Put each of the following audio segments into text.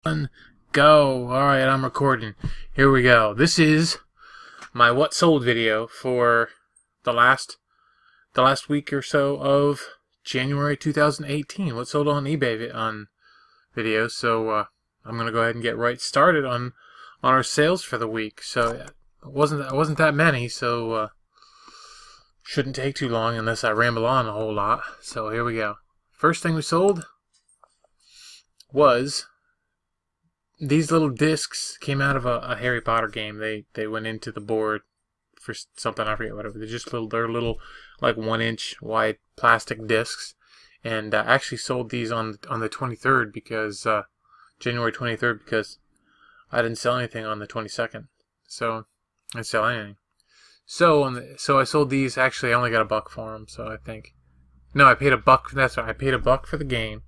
One, go. Alright, I'm recording. Here we go. This is my what sold video for the last week or so of January 2018. What sold on eBay on videos. So I'm gonna go ahead and get right started on our sales for the week. So it wasn't that many, so shouldn't take too long unless I ramble on a whole lot. So here we go. First thing we sold was these little discs. Came out of a Harry Potter game. They went into the board for something, I forget whatever. They're little like 1-inch wide plastic discs, and I actually sold these on the 23rd because January 23rd, because I didn't sell anything on the 22nd, so I didn't sell anything. So I sold these. Actually, I only got $1 for them. So I think I paid $1. That's right. I paid $1 for the game.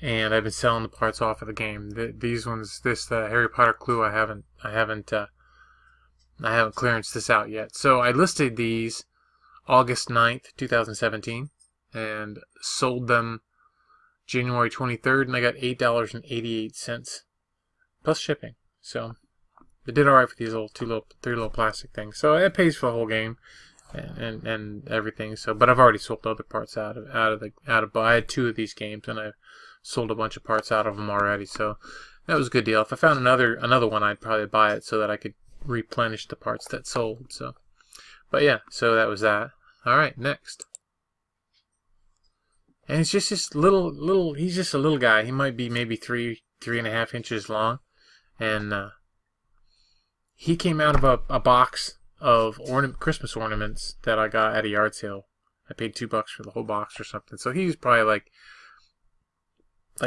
And I've been selling the parts off of the game. These ones, the Harry Potter Clue, I haven't clearanced this out yet. So I listed these August 9th, 2017, and sold them January 23rd, and I got $8.88 plus shipping. So they did all right for these three little plastic things. So it pays for the whole game and everything. So, but I've already sold other parts out of. I had 2 of these games, and I sold a bunch of parts out of them already, so that was a good deal. If I found another one, I'd probably buy it so that I could replenish the parts that sold. So, but yeah, so that was that. All right, next, and it's just this little. He's just a little guy. He might be maybe 3.5 inches long, and he came out of a box of Christmas ornaments that I got at a yard sale. I paid $2 for the whole box or something. So he was probably like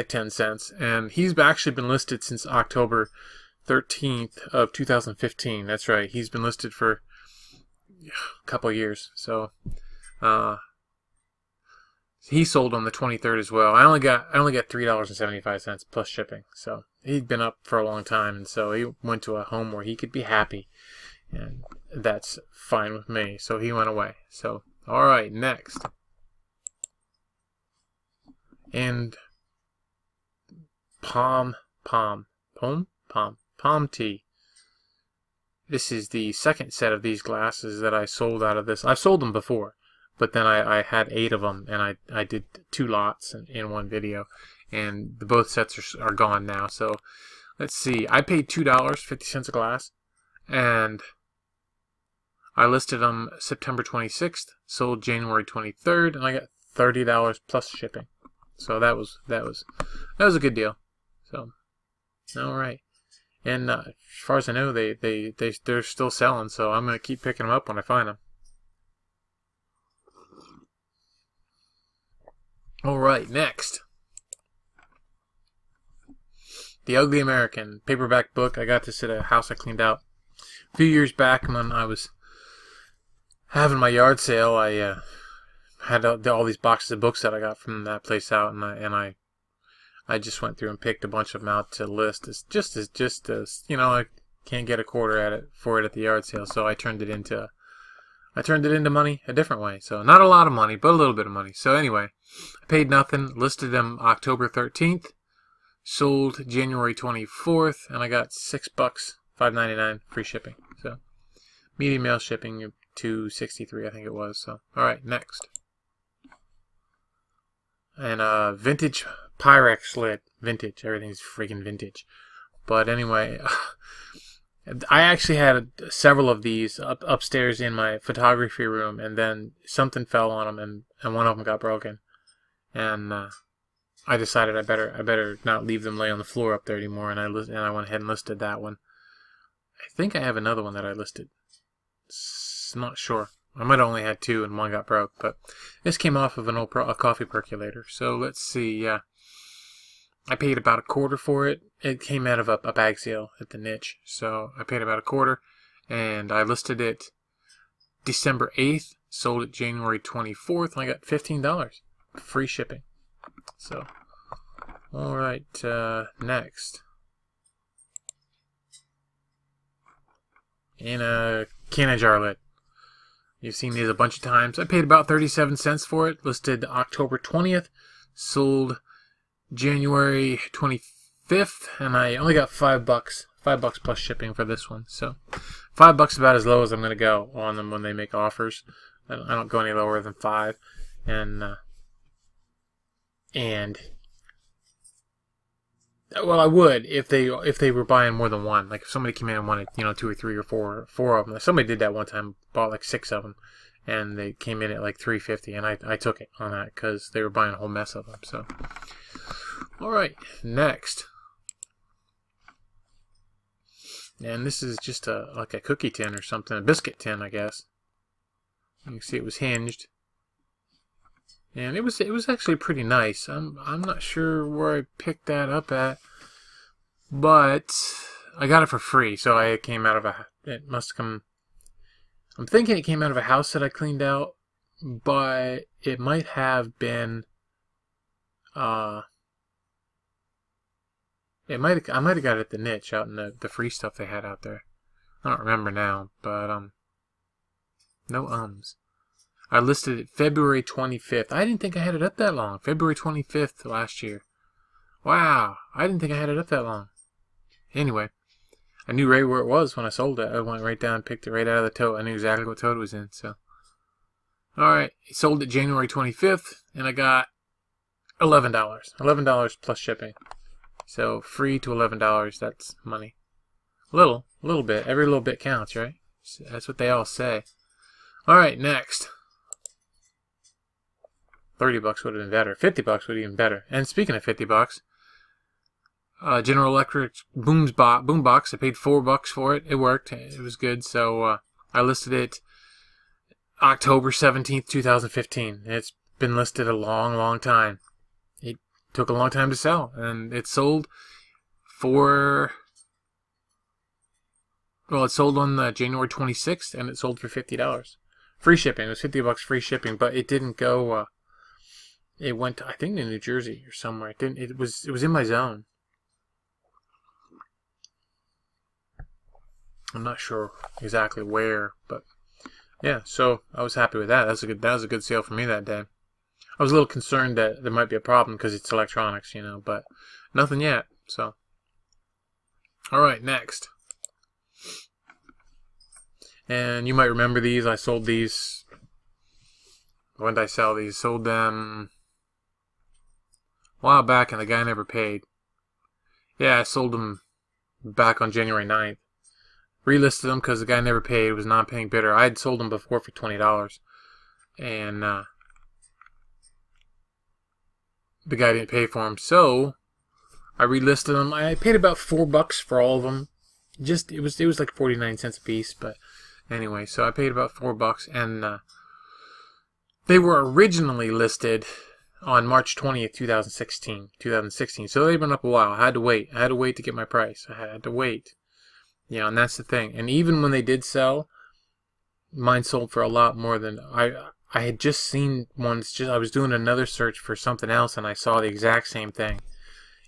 10 cents, and he's actually been listed since October 13th of 2015. That's right, he's been listed for a couple of years. So he sold on the 23rd as well. I only got $3.75 plus shipping. So he'd been up for a long time, and so he went to a home where he could be happy, and that's fine with me. So he went away. So all right, next, and Palm tea. This is the second set of these glasses that I sold out of this. I've sold them before, but then I had 8 of them, and I did 2 lots in one video, and both sets are gone now. So let's see. I paid $2.50 a glass, and I listed them September 26th, sold January 23rd, and I got $30 plus shipping. So that was a good deal. So, all right, and as far as I know, they're still selling. So I'm gonna keep picking them up when I find them. All right, next, The Ugly American paperback book. I got this at a house I cleaned out a few years back when I was having my yard sale. I had all these boxes of books that I got from that place out, and I just went through and picked a bunch of them out to list. It's just as you know, I can't get a quarter for it at the yard sale, so I turned it into money a different way. So not a lot of money, but a little bit of money. So anyway, I paid nothing, listed them October 13th, sold January 24th, and I got $6, $5.99 free shipping. So medium mail shipping $2.63, I think it was. So all right, next, and vintage Pyrex lid. Vintage. Everything's freaking vintage. But anyway, I actually had several of these upstairs in my photography room, and then something fell on them, and one of them got broken. And I decided I better not leave them lay on the floor up there anymore, and I went ahead and listed that one. I think I have another one that I listed. I'm not sure. I might have only had 2, and one got broke, but this came off of a coffee percolator. So let's see. Yeah, I paid about $1 for it. It came out of a bag sale at the niche, so I paid about $1, and I listed it December 8th, sold it January 24th, and I got $15 free shipping. So, all right, next, in a canning jar lid. You've seen these a bunch of times. I paid about 37 cents for it. Listed October 20th. Sold January 25th. 5th, and I only got $5. $5 plus shipping for this one. So $5 about as low as I'm going to go on them when they make offers. I don't go any lower than 5. And well, I would if they were buying more than one. Like if somebody came in and wanted 2 or 3 or 4 of them. Like somebody did that one time, bought like 6 of them, and they came in at like $3.50, and I took it on that because they were buying a whole mess of them. So, all right, next, and this is just like a cookie tin or something, a biscuit tin, I guess. You can see it was hinged. And it was actually pretty nice. I'm not sure where I picked that up at, but I got it for free. So it came out of it must come. I'm thinking it came out of a house that I cleaned out, but it might have been. I might have got it at the niche out in the free stuff they had out there. I don't remember now, but no ums. I listed it February 25th. I didn't think I had it up that long. February 25th last year. Wow. I didn't think I had it up that long. Anyway, I knew right where it was when I sold it. I went right down and picked it right out of the tote. I knew exactly what tote it was in. So, alright. Sold it January 25th, and I got $11. $11 plus shipping. So, free to $11. That's money. Little bit. Every little bit counts, right? So that's what they all say. Alright, next. $30 would have been better. $50 would have been even better. And speaking of $50, General Electric boombox. I paid $4 for it. It worked. It was good. So I listed it October 17th, 2015. It's been listed a long time. It took a long time to sell, and it sold for. Well, it sold on January 26th, and it sold for $50. Free shipping. It was $50 free shipping, but it didn't go. It went, I think, to New Jersey or somewhere. It didn't. It was in my zone. I'm not sure exactly where, but yeah. So I was happy with that. That was a good sale for me that day. I was a little concerned that there might be a problem because it's electronics, but nothing yet. So, all right, next. And you might remember these. I sold these. When did I sell these? Sold them a while back, and the guy never paid. Yeah, I sold them back on January 9th. Relisted them because the guy never paid. It was non-paying bidder. I had sold them before for $20. And the guy didn't pay for them. So I relisted them. I paid about $4 for all of them. It was like 49 cents a piece, but anyway, so I paid about $4, and they were originally listed on March 20th, 2016. So they've been up a while. I had to wait. To get my price. I had to wait. And that's the thing. And even when they did sell, mine sold for a lot more than I had just seen ones. I was doing another search for something else, and I saw the exact same thing,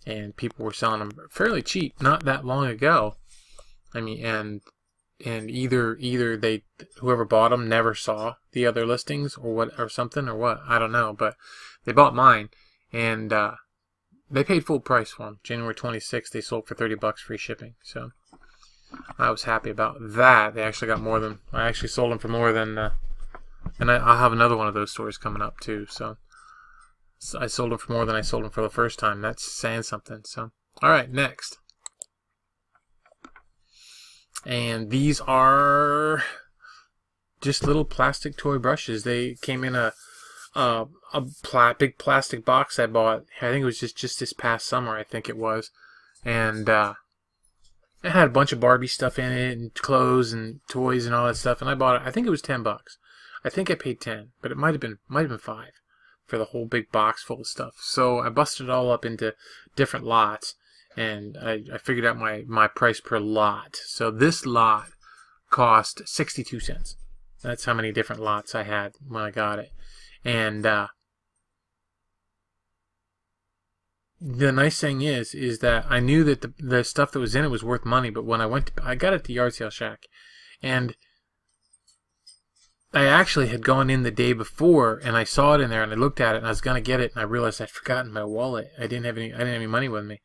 and people were selling them fairly cheap not that long ago. I mean, and either they, whoever bought them never saw the other listings or something I don't know, but they bought mine, and they paid full price for them. January 26th, they sold for $30 free shipping. So I was happy about that. They actually got more than I actually sold them for more than, and I'll have another one of those stories coming up too. So I sold them for more than I sold them for the first time. That's saying something. So all right, next. And these are just little plastic toy brushes. They came in a big plastic box I bought. I think it was just this past summer, I think it was. And it had a bunch of Barbie stuff in it, and clothes and toys and all that stuff. And I bought it. I think it was $10. I think I paid 10, but it might have been 5 for the whole big box full of stuff. So I busted it all up into different lots. And I figured out my price per lot. So this lot cost 62 cents. That's how many different lots I had when I got it. And the nice thing is that I knew that the stuff that was in it was worth money. But when I got it at the yard sale shack, and I actually had gone in the day before, and I saw it in there, and I looked at it, and I was gonna get it, and I realized I'd forgotten my wallet. I didn't have any money with me.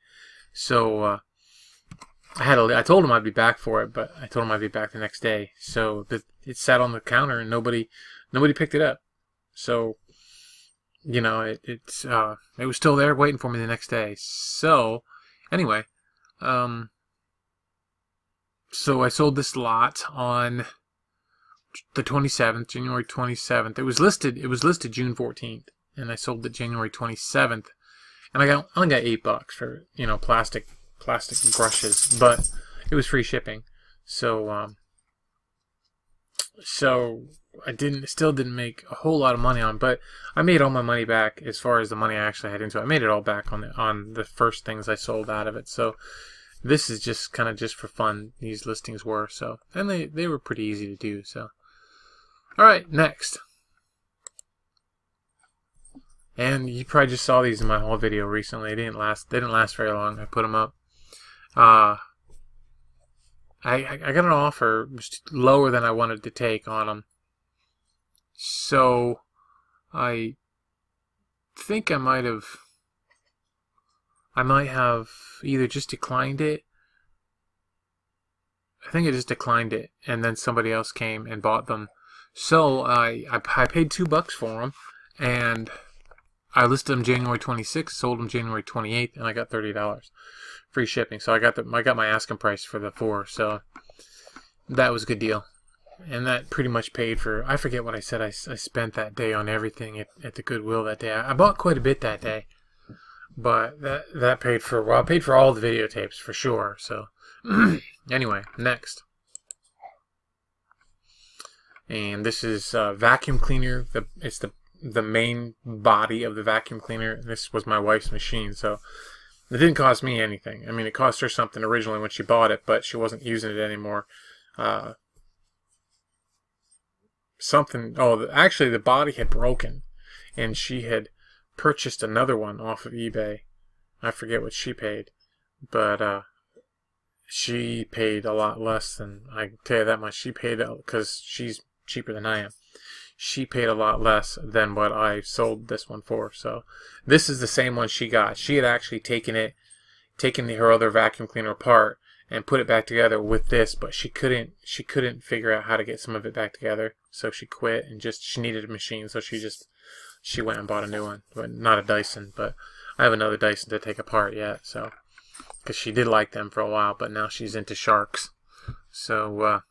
So I told him I'd be back for it, but I told him I'd be back the next day. So it sat on the counter and nobody picked it up. So, you know, it was still there waiting for me the next day. So anyway, so I sold this lot on the 27th, January 27th. It was listed June 14th, and I sold it January 27th. And I only got $8 for, you know, plastic brushes, but it was free shipping. So I still didn't make a whole lot of money on it, but I made all my money back as far as the money I actually had into it. I made it all back on the first things I sold out of it. So this is just kind of just for fun, these listings were. So, and they were pretty easy to do. So, all right, next. And you probably just saw these in my haul video recently. They didn't last very long. I put them up. I got an offer lower than I wanted to take on them. So I think I might have either just declined it. I think I just declined it, and then somebody else came and bought them. So I paid $2 for them, and I listed them January 26th, sold them January 28th, and I got $30 free shipping. So I got my asking price for the 4. So that was a good deal, and that pretty much paid for. I forget what I said I spent that day on everything at the Goodwill that day. I bought quite a bit that day, but that paid for, well, it paid for all the videotapes for sure. So anyway, next. And this is vacuum cleaner. It's the main body of the vacuum cleaner. This was my wife's machine, so it didn't cost me anything. I mean, it cost her something originally when she bought it, but she wasn't using it anymore. Actually the body had broken, and she had purchased another one off of eBay. I forget what she paid, but she paid a lot less than, I can tell you that much. She paid, because she's cheaper than I am, she paid a lot less than what I sold this one for. So this is the same one she got. She had actually taken her other vacuum cleaner apart and put it back together with this, but she couldn't figure out how to get some of it back together. So she quit, and she needed a machine, so she went and bought a new one. But not a Dyson, but I have another Dyson to take apart yet. So, because she did like them for a while, but now she's into sharks. So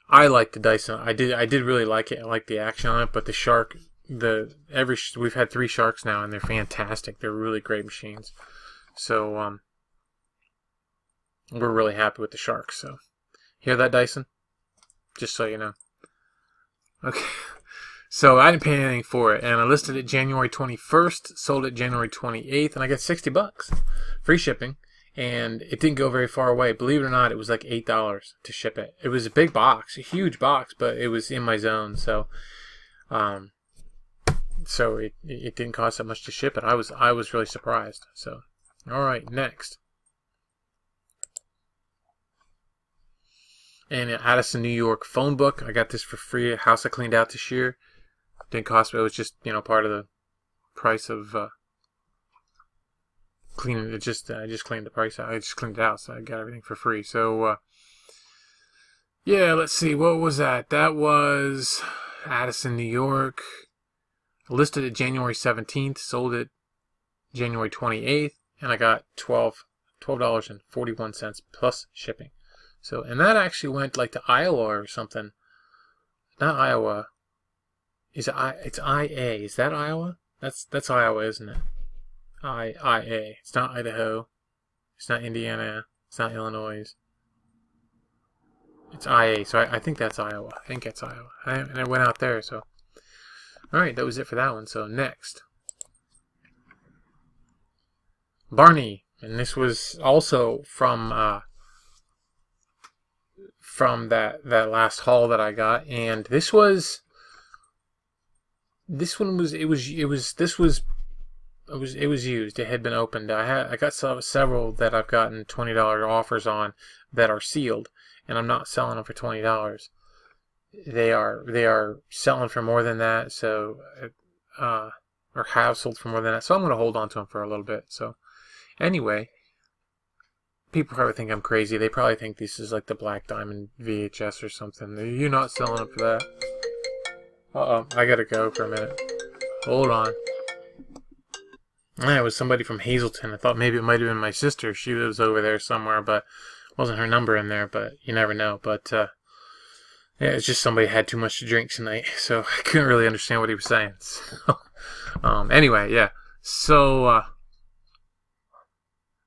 I like the Dyson. I did really like it. I like the action on it, but the shark, we've had 3 sharks now, and they're fantastic. They're really great machines. So we're really happy with the sharks. So hear that, Dyson? Just so you know. Okay. So I didn't pay anything for it, and I listed it January 21st, sold it January 28th, and I got $60 free shipping. And it didn't go very far away. Believe it or not, it was like $8 to ship it. It was a big box, a huge box, but it was in my zone. So, it didn't cost that much to ship it. I was really surprised. So, all right, next. And in Addison, New York, Phonebook. I got this for free. A house I cleaned out this year. Didn't cost me. It was just, you know, part of the price of cleaning it. I just cleaned the price out. I just cleaned it out, so I got everything for free. So yeah, let's see, what was that? That was Addison, New York. I listed it January 17th, sold it January 28th, and I got $12.41 plus shipping. So, and that actually went like to Iowa or something. Not Iowa. It's IA. Is that Iowa? That's Iowa, isn't it? IA. It's not Idaho. It's not Indiana. It's not Illinois. It's IA. So I think that's Iowa. I think it's Iowa. And I went out there. So, all right, that was it for that one. So next, Barney, and this was also from that last haul that I got, and this was used. It had been opened. I got several that I've gotten $20 offers on that are sealed, and I'm not selling them for $20. They are selling for more than that. So or have sold for more than that. So I'm going to hold on to them for a little bit. So Anyway, people probably think I'm crazy. They probably think this is like the Black Diamond VHS or something. You're not selling it for that. Uh-oh, I gotta go for a minute. Hold on. It was somebody from Hazleton. I thought maybe it might have been my sister. She lives over there somewhere, but wasn't her number in there, but you never know. But yeah, it's just somebody had too much to drink tonight, so I couldn't really understand what he was saying. So, anyway, yeah. So,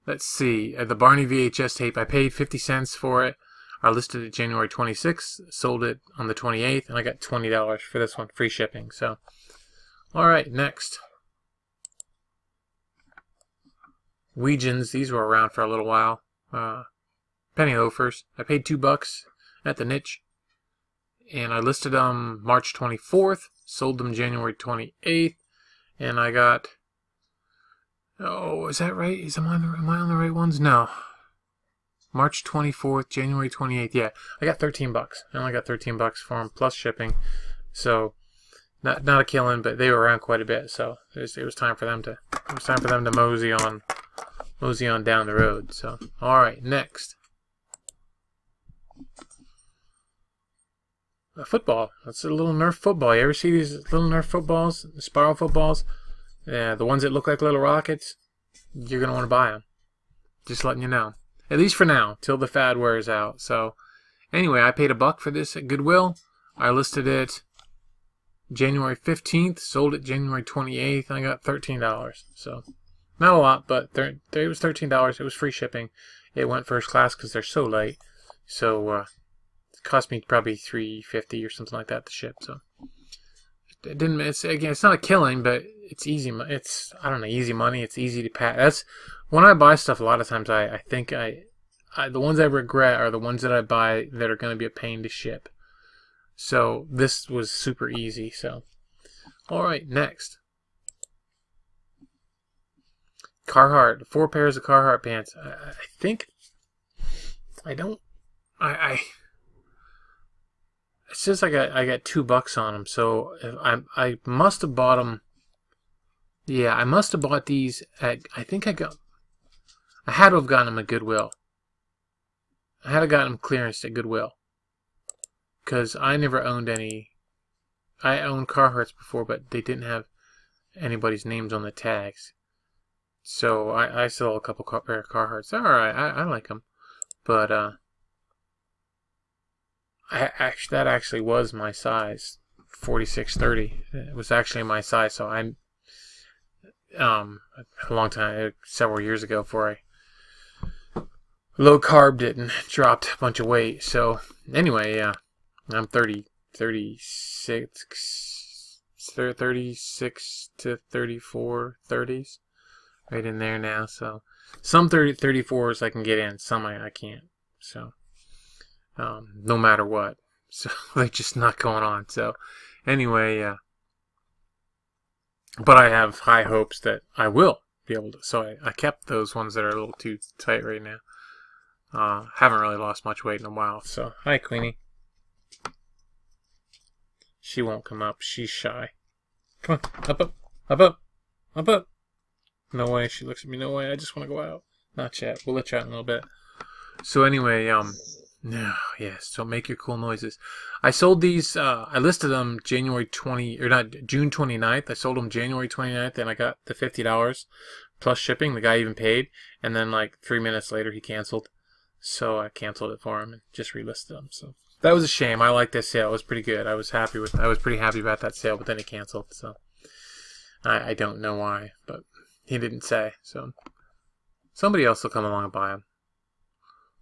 let's see. The Barney VHS tape, I paid 50 cents for it. I listed it January 26th, sold it on the 28th, and I got $20 for this one, free shipping. So, alright, next. Weegens, these were around for a little while. Penny loafers. I paid $2 at the niche. And I listed them March 24th, sold them January 28th, and I got... Oh, is that right? Am I on the right ones? No. March 24th, January 28th. Yeah, I got $13. I only got $13 for them, plus shipping. So, not a killing, but they were around quite a bit. So it was time for them to mosey on down the road. So, all right, next. A football. That's a little Nerf football. You ever see these little Nerf footballs, spiral footballs? Yeah, the ones that look like little rockets. You're gonna want to buy them. Just letting you know. At least for now, till the fad wears out. So, anyway, I paid $1 for this at Goodwill. I listed it January 15th, sold it January 28th, and I got $13. So, not a lot, but it was $13. It was free shipping. It went first class because they're so light. So, it cost me probably $3.50 or something like that to ship. So, it didn't. It's not a killing, but it's easy. It's, I don't know, easy money. It's easy to pack. That's when I buy stuff. A lot of times, I think the ones I regret are the ones that I buy that are going to be a pain to ship. So this was super easy. So, all right, next. Carhartt, 4 pairs of Carhartt pants. I think I don't. It says I got $2 on them. So I must have bought them. Yeah, I must have bought these at. I had to have gotten them at Goodwill. I had to have gotten them clearance at Goodwill. Because I never owned any. I owned Carhartts before, but they didn't have anybody's names on the tags. So I sell a couple pair of Carhartts. They're alright, I like them. But that actually was my size, 46-30. It was actually my size, so I'm a long time, several years ago, before I low carbed it and dropped a bunch of weight. So anyway, yeah, I'm 36 to 34, 30s, right in there now. So some 34s I can get in, some I can't. So no matter what, so they're just not going on. So anyway, yeah. But I have high hopes that I will be able to. So I kept those ones that are a little too tight right now. Haven't really lost much weight in a while. So, hi, Queenie. She won't come up. She's shy. Come on. Up, up. Up, up. Up, up. No way. She looks at me. No way. I just want to go out. Not yet. We'll let you out in a little bit. So anyway, no, yes, don't make your cool noises. I sold these, I listed them June 29th. I sold them January 29th, and I got the $50 plus shipping. The guy even paid, and then like 3 minutes later he canceled. So I canceled it for him and just relisted them. So that was a shame. I liked this sale. It was pretty good. I was pretty happy about that sale, but then he canceled. So I don't know why, but he didn't say. So somebody else will come along and buy them.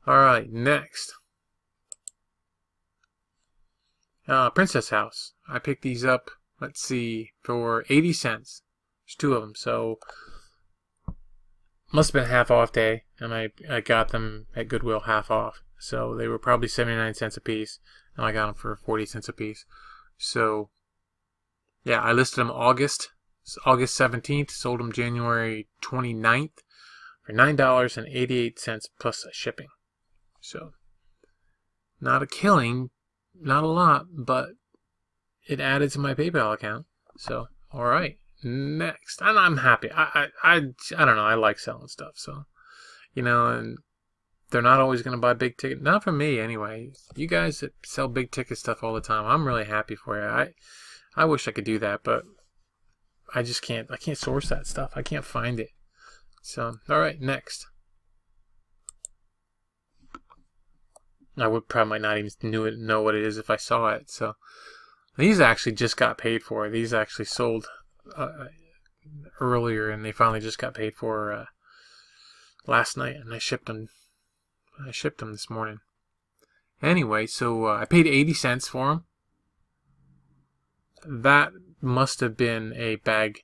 All right, next. Princess House. I picked these up, let's see, for 80 cents. There's 2 of them, so must have been a half off day, and I got them at Goodwill half off. So they were probably 79 cents a piece, and I got them for 40 cents a piece. So, yeah, I listed them August 17th, sold them January 29th for $9.88 plus shipping. So, not a killing. Not a lot, but it added to my PayPal account. So, alright. next. And I'm happy. I don't know. I like selling stuff, so and they're not always going to buy big ticket. Not for me, anyway. You guys that sell big ticket stuff all the time, I'm really happy for you. I wish I could do that, but I just can't. I can't source that stuff. I can't find it. So, all right, next. I would probably not even know what it is if I saw it. So, these actually just got paid for. These actually sold earlier, and they finally just got paid for last night, and I shipped them. I shipped them this morning. Anyway, so I paid 80 cents for them. That must have been a bag.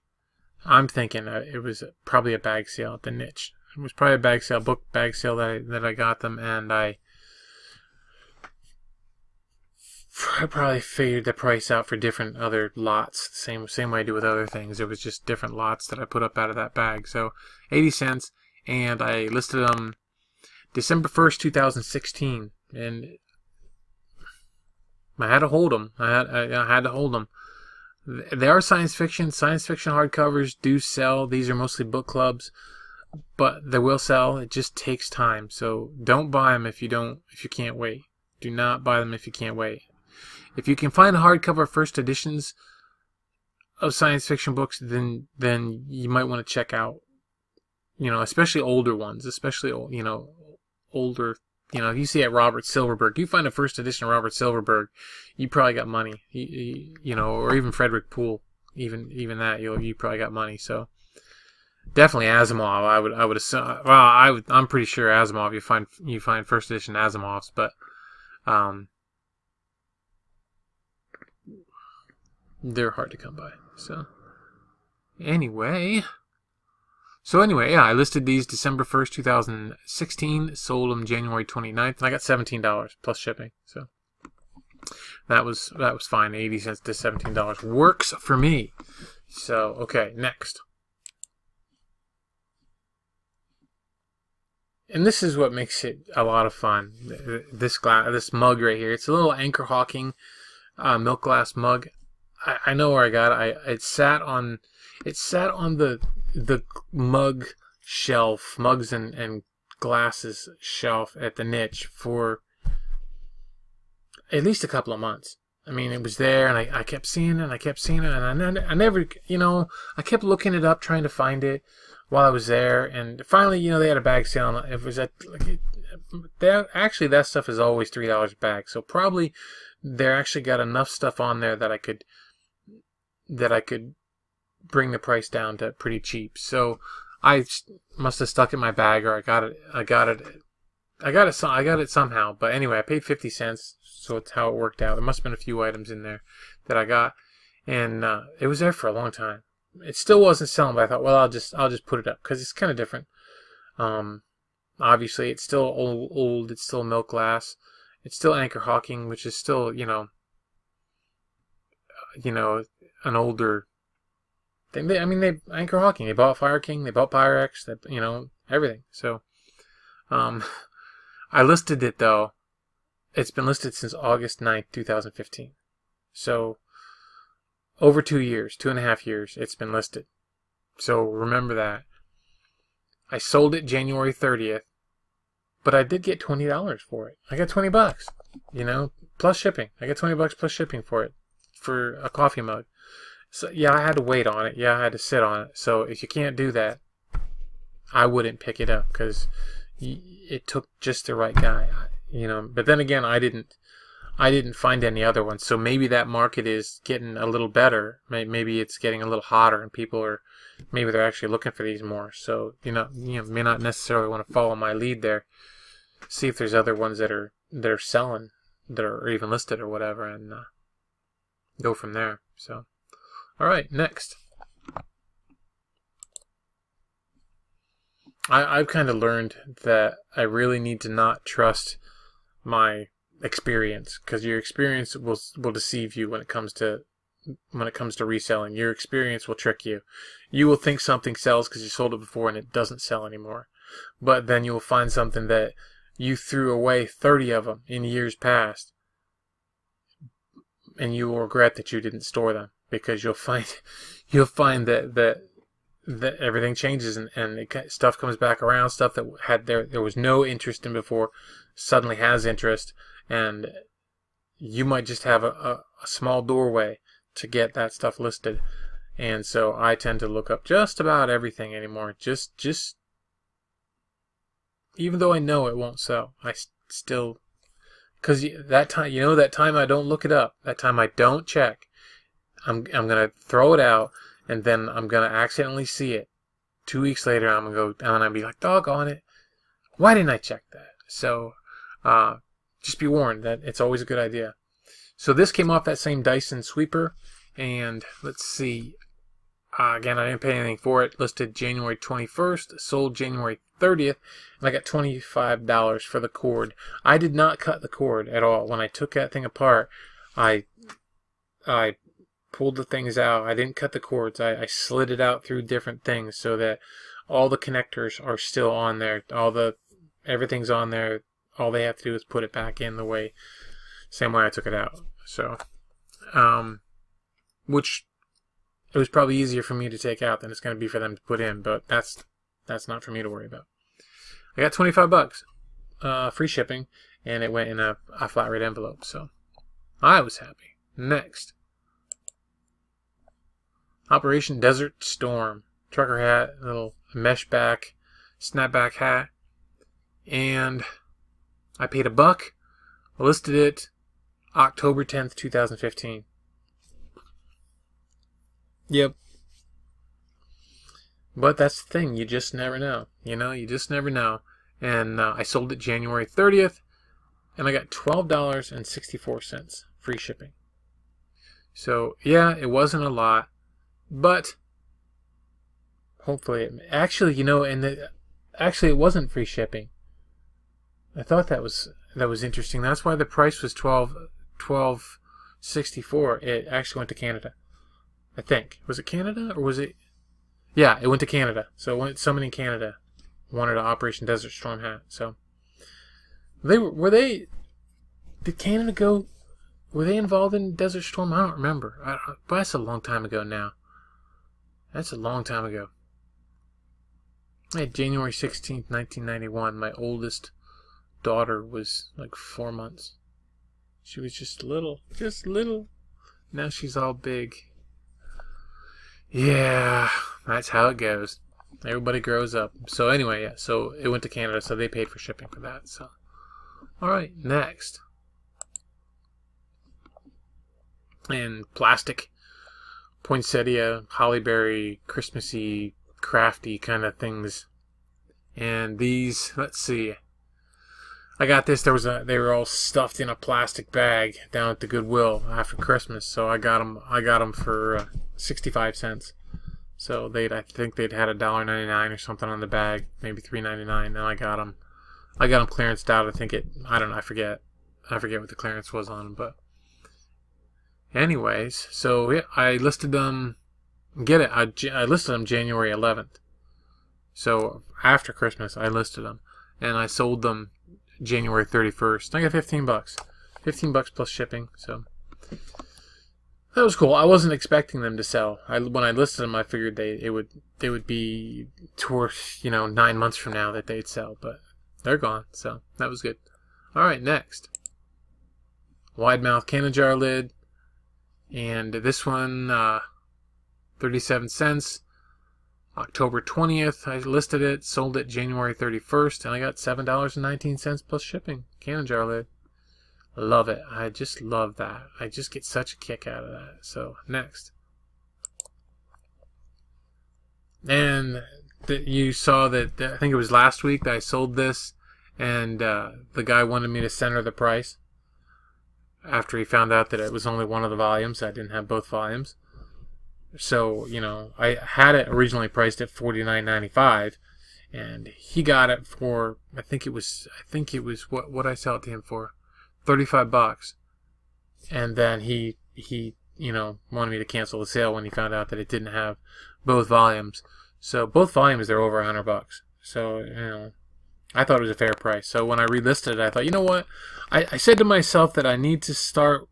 I'm thinking it was probably a bag sale at the niche. It was probably a bag sale, book bag sale that I got them, and I probably figured the price out for different other lots. Same way I do with other things. It was just different lots that I put up out of that bag. So 80 cents, and I listed them December 1st, 2016, and I had to hold them. I had to hold them. They are science fiction. Science fiction hardcovers do sell. These are mostly book clubs, but they will sell. It just takes time. So don't buy them if you can't wait. Do not buy them if you can't wait. If you can find hardcover first editions of science fiction books, then you might want to check out, especially older ones, especially older. If you see at Robert Silverberg, you find a first edition of Robert Silverberg, you probably got money. Or even Frederick Poole, even that you probably got money. So definitely Asimov. I would assume. Well, I'm pretty sure Asimov. You find first edition Asimovs, but they're hard to come by. So anyway, yeah, I listed these December 1st, 2016, sold them January 29th, and I got $17 plus shipping. So that was fine. 80 cents to $17 works for me. So, okay, next. And this is what makes it a lot of fun. This mug right here. It's a little Anchor Hawking milk glass mug. I know where I got it. It sat on the mug shelf, mugs and glasses shelf at the niche for at least a couple of months. I mean, it was there, and I kept seeing it, and I never, I kept looking it up, trying to find it while I was there, and finally, they had a bag sale. It was actually, that stuff is always $3 a bag, so probably they actually got enough stuff on there that I could bring the price down to pretty cheap. So I must have stuck it in my bag, or I got it somehow. But anyway, I paid 50 cents, so it's how it worked out. There must have been a few items in there that I got, and it was there for a long time. It still wasn't selling, but I thought, well, I'll just put it up because it's kind of different. Obviously, it's still old. It's still milk glass. It's still Anchor Hawking, which is still an older thing. They Anchor Hawking. They bought Fire King. They bought Pyrex. Everything. So, I listed it though. It's been listed since August 9th, 2015. So, over 2 years, 2.5 years, it's been listed. So remember that. I sold it January 30th, but I did get $20 for it. I got $20, plus shipping. I got $20 plus shipping for it, for a coffee mug. So yeah, I had to wait on it. Yeah, I had to sit on it. So if you can't do that, I wouldn't pick it up because it took just the right guy. But then again, I didn't find any other ones. So maybe that market is getting a little better. Maybe it's getting a little hotter, and maybe they're actually looking for these more. So may not necessarily want to follow my lead there. See if there's other ones that are selling, that are even listed or whatever, and go from there. So, all right, next. I've kind of learned that I really need to not trust my experience, because your experience will deceive you when it comes to reselling. Your experience will trick you. You will think something sells because you sold it before and it doesn't sell anymore. But then you will find something that you threw away 30 of them in years past, and you will regret that you didn't store them because you'll find that everything changes, and stuff comes back around. Stuff that there was no interest in before suddenly has interest, and you might just have a small doorway to get that stuff listed. And so I tend to look up just about everything anymore. Just even though I know it won't sell, I still, because that time I don't look it up, that time I don't check, I'm gonna throw it out, and then I'm gonna accidentally see it. 2 weeks later, I'm gonna be like, doggone it, why didn't I check that? So just be warned that it's always a good idea. So this came off that same Dyson sweeper, and let's see. Again, I didn't pay anything for it. Listed January 21st, sold January 30th, and I got $25 for the cord. I did not cut the cord at all. When I took that thing apart, I pulled the things out. I didn't cut the cords. I slid it out through different things so that all the connectors are still on there. Everything's on there. All they have to do is put it back in the same way I took it out. So, which it was probably easier for me to take out than it's going to be for them to put in, but that's not for me to worry about. I got $25, free shipping, and it went in a flat rate envelope, so I was happy. Next, Operation Desert Storm trucker hat, little mesh back, snapback hat, and I paid $1. I listed it October 10th, 2015. Yep. But that's the thing. You just never know. You just never know. And I sold it January 30th, and I got $12.64 free shipping. So, yeah, it wasn't a lot, but hopefully, actually, it wasn't free shipping. I thought that was interesting. That's why the price was $12.64. It actually went to Canada. I think. Was it Canada, or was it? Yeah, it went to Canada. So somebody in Canada wanted an Operation Desert Storm hat. So did Canada go? Were they involved in Desert Storm? I don't remember. But that's a long time ago now. That's a long time ago. January 16th, 1991. My oldest daughter was like 4 months. She was just little. Now she's all big. Yeah, that's how it goes. Everybody grows up. So anyway, yeah, so it went to Canada, so they paid for shipping for that. So, all right, next. And plastic, poinsettia, hollyberry, Christmassy, crafty kind of things. And these, let's see. I got this. They were all stuffed in a plastic bag down at the Goodwill after Christmas. So I got them for 65 cents. So I think they'd had $1.99 or something on the bag, maybe $3.99. And I got them clearanced out. I don't know. I forget what the clearance was on them. But anyways, so yeah, I listed them. I listed them January 11th. So after Christmas, I listed them, and I sold them January 31st. I got $15. $15 plus shipping, so that was cool. I wasn't expecting them to sell. When I listed them, I figured they would be towards 9 months from now that they'd sell, but they're gone, so that was good. All right, next, wide mouth cannon jar lid, and this one 37 cents. October 20th, I listed it, sold it January 31st, and I got $7.19 plus shipping. Cannon jar lid. Love it. I just love that. I just get such a kick out of that. So, next. And you saw that, I think it was last week that I sold this, and the guy wanted me to center the price after he found out that it was only one of the volumes. I didn't have both volumes. So, I had it originally priced at $49.95, and he got it for, I think it was what I sell it to him for, $35. And then he wanted me to cancel the sale when he found out that it didn't have both volumes. So both volumes, they're over $100. So, I thought it was a fair price. So when I relisted it, I thought, you know what? I said to myself that I need to start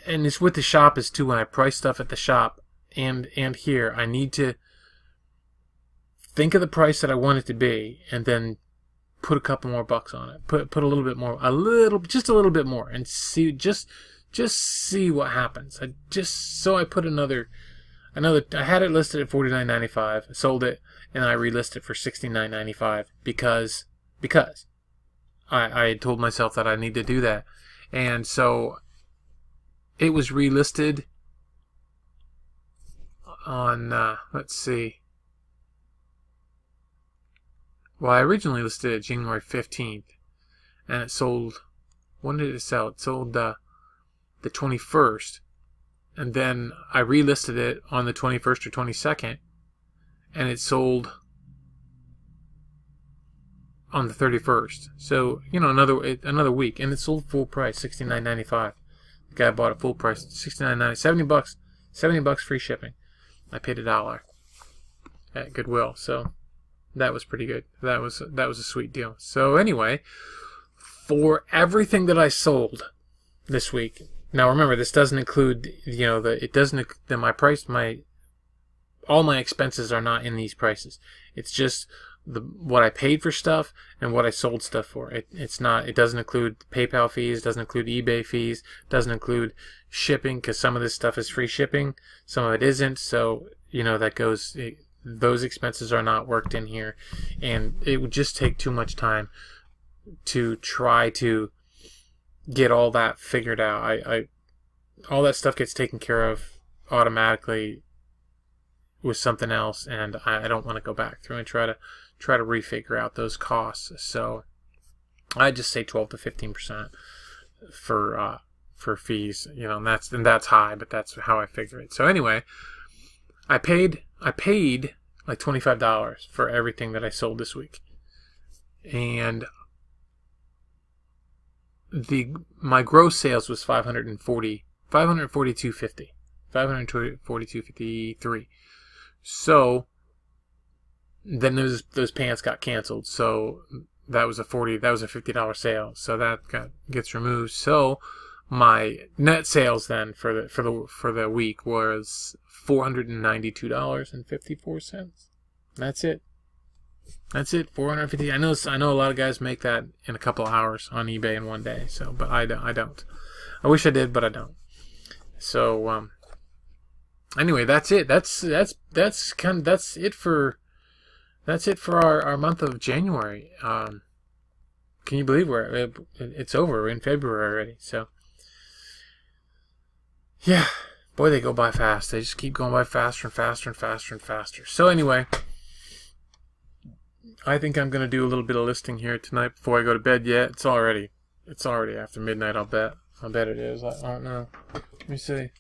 and it's with the shop is too. When I price stuff at the shop and here, I need to think of the price that I want it to be, and then put a couple more bucks on it. Put a little bit more, just a little bit more, and see just see what happens. I put another. I had it listed at $49.95, sold it, and I relisted it for $69.95 because I had told myself that I need to do that, and so it was relisted on let's see. Well, I originally listed it January 15th, and it sold. When did it sell? It sold the 21st. And then I relisted it on the 21st or 22nd, and it sold on the 31st. So, another week, and it sold full price, $69.95. The guy bought it full price, $69.90, $70 free shipping. I paid $1 at Goodwill, so that was pretty good. That was a sweet deal. So anyway, for everything that I sold this week. Now remember, this doesn't include, all my expenses are not in these prices. It's just what I paid for stuff and what I sold stuff for. It doesn't include PayPal fees, doesn't include eBay fees, doesn't include shipping, because some of this stuff is free shipping, some of it isn't. So, those expenses are not worked in here, and it would just take too much time to try to get all that figured out. All that stuff gets taken care of automatically with something else, and I don't want to go back through and try to refigure out those costs. So I just say 12 to 15% for fees, and that's high, but that's how I figure it. So anyway, I paid like $25 for everything that I sold this week, and my gross sales was $542.53. So then those pants got canceled. So that was a $50 sale. So that gets removed. So my net sales then for the week was $492.54. That's it. That's it. $450. I know a lot of guys make that in a couple of hours on eBay in one day. So, but I don't. I wish I did, but I don't. So anyway, that's it. That's it for our month of January. Can you believe it's over? We're in February already. So yeah, boy, they go by fast. They just keep going by faster and faster and faster and faster. So anyway, I think I'm gonna do a little bit of listing here tonight before I go to bed. Yet it's already after midnight. I'll bet it is. I don't know. Let me see.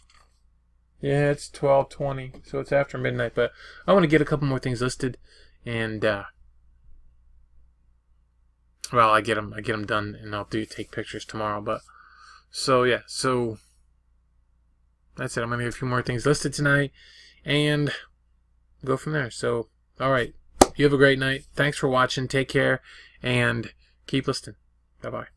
Yeah, it's 12:20, so it's after midnight. But I want to get a couple more things listed, and I get them done, and I'll take pictures tomorrow. But so yeah, so that's it. I'm gonna get a few more things listed tonight, and go from there. So all right, you have a great night. Thanks for watching. Take care, and keep listening. Bye bye.